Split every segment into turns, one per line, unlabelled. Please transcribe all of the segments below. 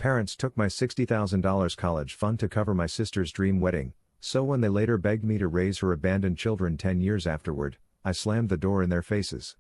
Parents took my $60,000 college fund to cover my sister's dream wedding, so when they later begged me to raise her abandoned children 10 years afterward, I slammed the door in their faces.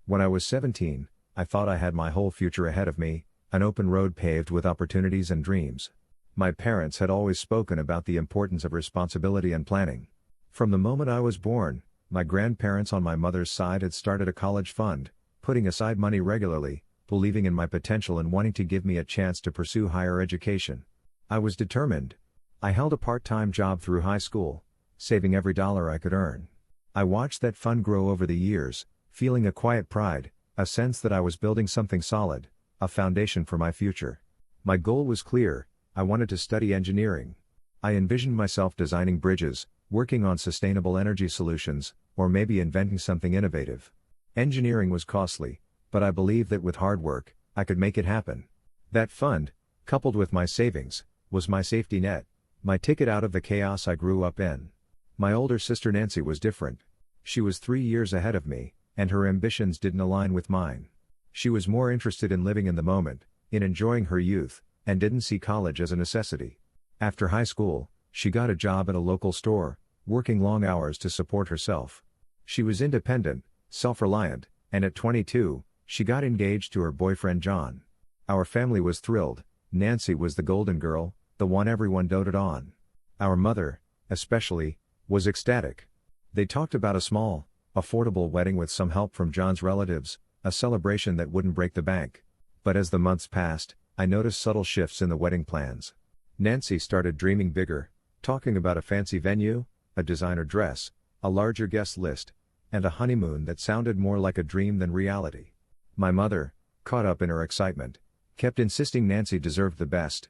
When I was 17, I thought I had my whole future ahead of me, an open road paved with opportunities and dreams. My parents had always spoken about the importance of responsibility and planning. From the moment I was born, my grandparents on my mother's side had started a college fund, putting aside money regularly, believing in my potential and wanting to give me a chance to pursue higher education. I was determined. I held a part-time job through high school, saving every dollar I could earn. I watched that fund grow over the years, feeling a quiet pride, a sense that I was building something solid, a foundation for my future. My goal was clear: I wanted to study engineering. I envisioned myself designing bridges, working on sustainable energy solutions, or maybe inventing something innovative. Engineering was costly, but I believed that with hard work, I could make it happen. That fund, coupled with my savings, was my safety net, my ticket out of the chaos I grew up in. My older sister Nancy was different. She was 3 years ahead of me, and her ambitions didn't align with mine. She was more interested in living in the moment, in enjoying her youth, and didn't see college as a necessity. After high school, she got a job at a local store, working long hours to support herself. She was independent, self-reliant, and at 22, she got engaged to her boyfriend John. Our family was thrilled. Nancy was the golden girl, the one everyone doted on. Our mother, especially, was ecstatic. They talked about a small, affordable wedding with some help from John's relatives, a celebration that wouldn't break the bank. But as the months passed, I noticed subtle shifts in the wedding plans. Nancy started dreaming bigger, talking about a fancy venue, a designer dress, a larger guest list, and a honeymoon that sounded more like a dream than reality. My mother, caught up in her excitement, kept insisting Nancy deserved the best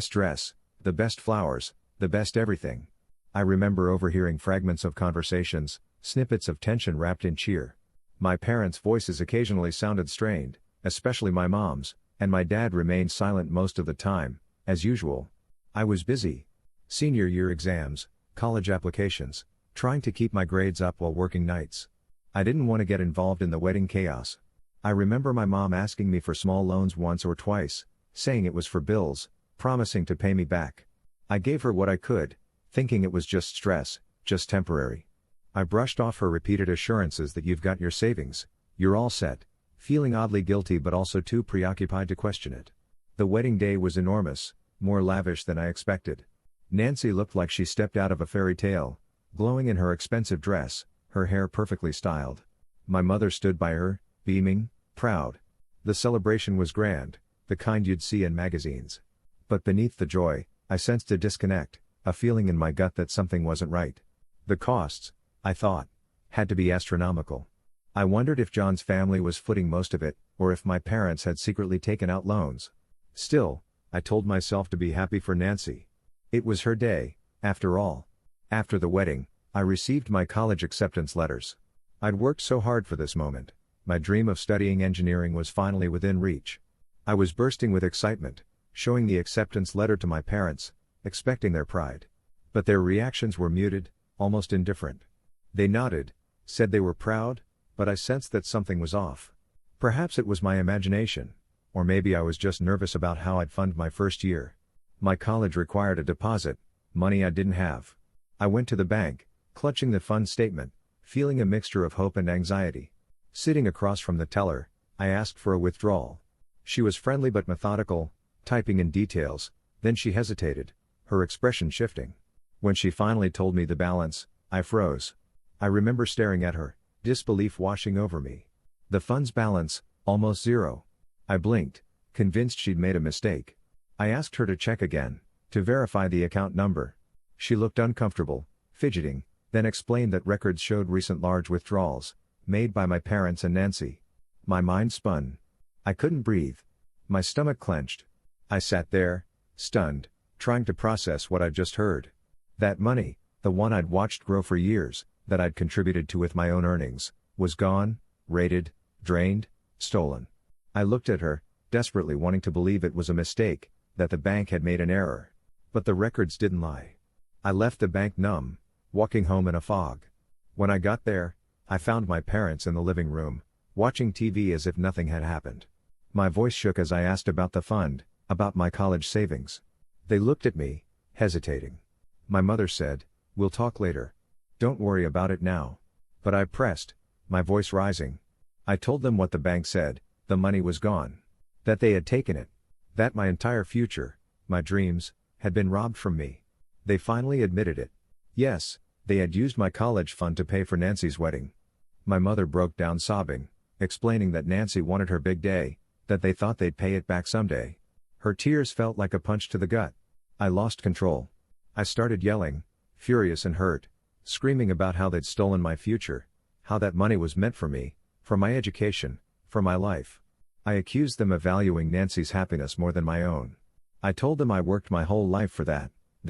dress, the best flowers, the best everything. I remember overhearing fragments of conversations, snippets of tension wrapped in cheer. My parents' voices occasionally sounded strained, especially my mom's, and my dad remained silent most of the time, as usual. I was busy. Senior year exams, college applications, trying to keep my grades up while working nights. I didn't want to get involved in the wedding chaos. I remember my mom asking me for small loans once or twice, saying it was for bills, promising to pay me back. I gave her what I could, thinking it was just stress, just temporary. I brushed off her repeated assurances that you've got your savings, you're all set, feeling oddly guilty but also too preoccupied to question it. The wedding day was enormous, more lavish than I expected. Nancy looked like she stepped out of a fairy tale, glowing in her expensive dress, her hair perfectly styled. My mother stood by her, beaming, proud. The celebration was grand, the kind you'd see in magazines. But beneath the joy, I sensed a disconnect, a feeling in my gut that something wasn't right. The costs, I thought, had to be astronomical. I wondered if John's family was footing most of it, or if my parents had secretly taken out loans. Still, I told myself to be happy for Nancy. It was her day, after all. After the wedding, I received my college acceptance letters. I'd worked so hard for this moment. My dream of studying engineering was finally within reach. I was bursting with excitement, showing the acceptance letter to my parents, expecting their pride. But their reactions were muted, almost indifferent. They nodded, said they were proud, but I sensed that something was off. Perhaps it was my imagination, or maybe I was just nervous about how I'd fund my first year. My college required a deposit, money I didn't have. I went to the bank, clutching the fund statement, feeling a mixture of hope and anxiety. Sitting across from the teller, I asked for a withdrawal. She was friendly but methodical, typing in details, then she hesitated, her expression shifting. When she finally told me the balance, I froze. I remember staring at her, disbelief washing over me. The fund's balance, almost zero. I blinked, convinced she'd made a mistake. I asked her to check again, to verify the account number. She looked uncomfortable, fidgeting, then explained that records showed recent large withdrawals, made by my parents and Nancy. My mind spun. I couldn't breathe. My stomach clenched. I sat there, stunned, trying to process what I'd just heard. That money, the one I'd watched grow for years, that I'd contributed to with my own earnings, was gone, raided, drained, stolen. I looked at her, desperately wanting to believe it was a mistake, that the bank had made an error. But the records didn't lie. I left the bank numb, walking home in a fog. When I got there, I found my parents in the living room, watching TV as if nothing had happened. My voice shook as I asked about the fund, About my college savings. They looked at me, hesitating. My mother said, "We'll talk later. Don't worry about it now." But I pressed, my voice rising. I told them what the bank said, the money was gone. That they had taken it. That my entire future, my dreams, had been robbed from me. They finally admitted it. Yes, they had used my college fund to pay for Nancy's wedding. My mother broke down sobbing, explaining that Nancy wanted her big day, that they thought they'd pay it back someday. Her tears felt like a punch to the gut. I lost control. I started yelling, furious and hurt, screaming about how they'd stolen my future, how that money was meant for me, for my education, for my life. I accused them of valuing Nancy's happiness more than my own. I told them I worked my whole life for that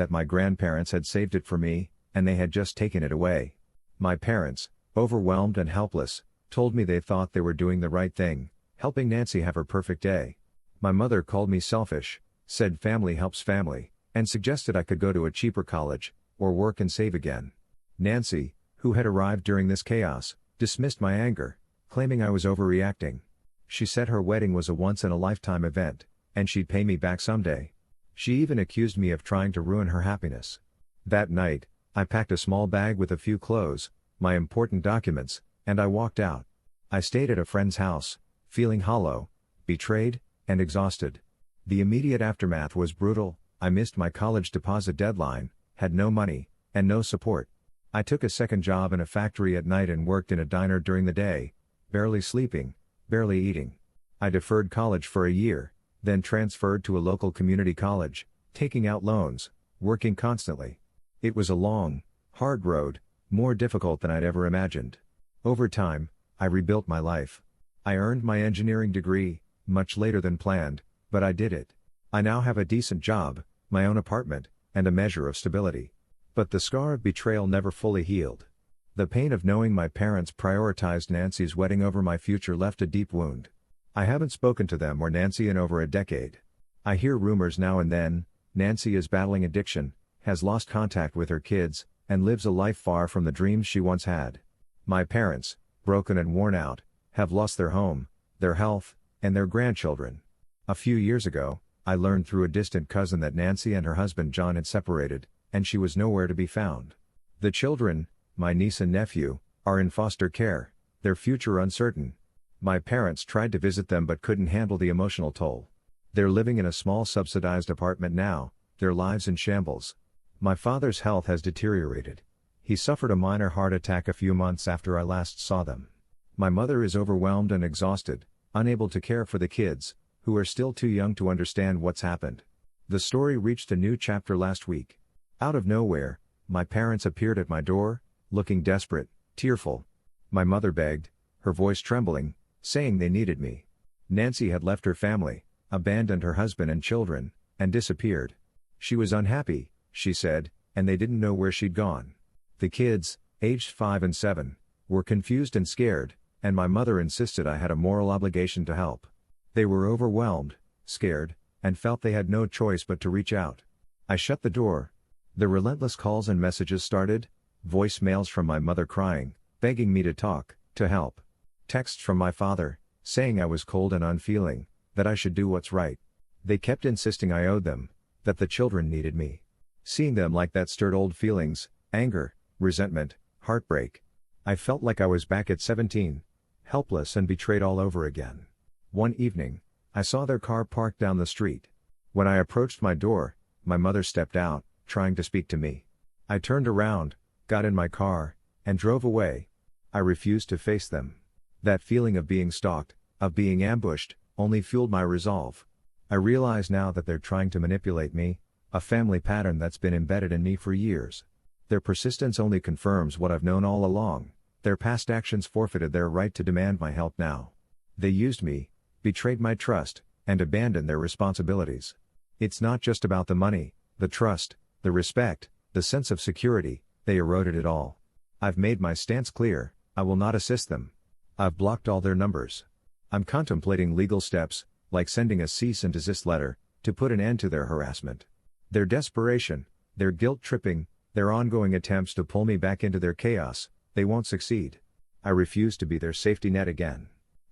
my grandparents had saved it for me, and they had just taken it away. My parents, overwhelmed and helpless, told me they thought they were doing the right thing, helping Nancy have her perfect day. My mother called me selfish, said family helps family, and suggested I could go to a cheaper college, or work and save again. Nancy, who had arrived during this chaos, dismissed my anger, claiming I was overreacting. She said her wedding was a once-in-a-lifetime event, and she'd pay me back someday. She even accused me of trying to ruin her happiness. That night, I packed a small bag with a few clothes, my important documents, and I walked out. I stayed at a friend's house, feeling hollow, betrayed, and exhausted. The immediate aftermath was brutal. I missed my college deposit deadline, had no money, and no support. I took a second job in a factory at night and worked in a diner during the day, barely sleeping, barely eating. I deferred college for a year, then transferred to a local community college, taking out loans, working constantly. It was a long, hard road, more difficult than I'd ever imagined. Over time, I rebuilt my life. I earned my engineering degree, much later than planned, but I did it. I now have a decent job, my own apartment, and a measure of stability. But the scar of betrayal never fully healed. The pain of knowing my parents prioritized Nancy's wedding over my future left a deep wound. I haven't spoken to them or Nancy in over a decade. I hear rumors now and then. Nancy is battling addiction, has lost contact with her kids, and lives a life far from the dreams she once had. My parents, broken and worn out, have lost their home, their health, and their grandchildren. A few years ago, I learned through a distant cousin that Nancy and her husband John had separated, and she was nowhere to be found. The children, my niece and nephew, are in foster care, their future uncertain. My parents tried to visit them but couldn't handle the emotional toll. They're living in a small subsidized apartment now, their lives in shambles. My father's health has deteriorated. He suffered a minor heart attack a few months after I last saw them. My mother is overwhelmed and exhausted, unable to care for the kids, who are still too young to understand what's happened. The story reached a new chapter last week. Out of nowhere, my parents appeared at my door, looking desperate, tearful. My mother begged, her voice trembling, saying they needed me. Nancy had left her family, abandoned her husband and children, and disappeared. She was unhappy, she said, and they didn't know where she'd gone. The kids, aged 5 and 7, were confused and scared, and my mother insisted I had a moral obligation to help. They were overwhelmed, scared, and felt they had no choice but to reach out. I shut the door. The relentless calls and messages started, voicemails from my mother crying, begging me to talk, to help. Texts from my father, saying I was cold and unfeeling, that I should do what's right. They kept insisting I owed them, that the children needed me. Seeing them like that stirred old feelings, anger, resentment, heartbreak. I felt like I was back at 17, helpless and betrayed all over again. One evening, I saw their car parked down the street. When I approached my door, my mother stepped out, trying to speak to me. I turned around, got in my car, and drove away. I refused to face them. That feeling of being stalked, of being ambushed, only fueled my resolve. I realize now that they're trying to manipulate me, a family pattern that's been embedded in me for years. Their persistence only confirms what I've known all along. Their past actions forfeited their right to demand my help now. They used me, betrayed my trust, and abandoned their responsibilities. It's not just about the money, the trust, the respect, the sense of security. They eroded it all. I've made my stance clear. I will not assist them. I've blocked all their numbers. I'm contemplating legal steps, like sending a cease and desist letter, to put an end to their harassment. Their desperation, their guilt-tripping, their ongoing attempts to pull me back into their chaos, they won't succeed. I refuse to be their safety net again.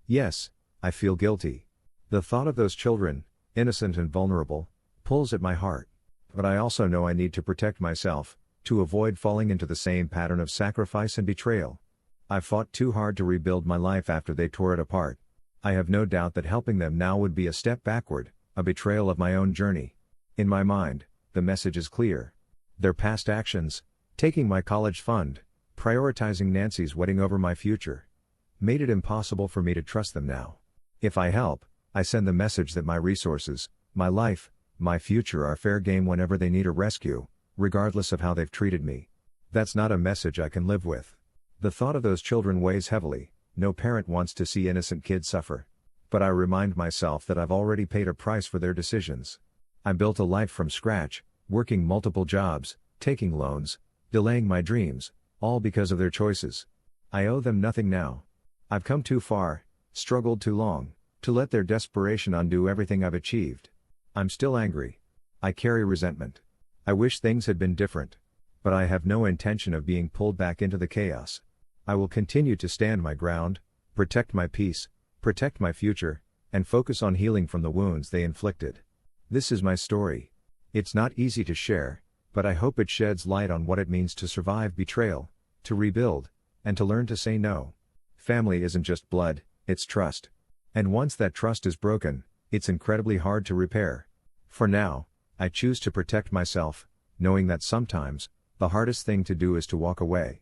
Yes, I feel guilty. The thought of those children, innocent and vulnerable, pulls at my heart. But I also know I need to protect myself, to avoid falling into the same pattern of sacrifice and betrayal. I've fought too hard to rebuild my life after they tore it apart. I have no doubt that helping them now would be a step backward, a betrayal of my own journey. In my mind, the message is clear. Their past actions, taking my college fund, prioritizing Nancy's wedding over my future, made it impossible for me to trust them now. If I help, I send the message that my resources, my life, my future are fair game whenever they need a rescue, regardless of how they've treated me. That's not a message I can live with. The thought of those children weighs heavily. No parent wants to see innocent kids suffer. But I remind myself that I've already paid a price for their decisions. I built a life from scratch, working multiple jobs, taking loans, delaying my dreams, all because of their choices. I owe them nothing now. I've come too far, struggled too long, to let their desperation undo everything I've achieved. I'm still angry. I carry resentment. I wish things had been different. But I have no intention of being pulled back into the chaos. I will continue to stand my ground, protect my peace, protect my future, and focus on healing from the wounds they inflicted. This is my story. It's not easy to share, but I hope it sheds light on what it means to survive betrayal, to rebuild, and to learn to say no. Family isn't just blood, it's trust. And once that trust is broken, it's incredibly hard to repair. For now, I choose to protect myself, knowing that sometimes, the hardest thing to do is to walk away.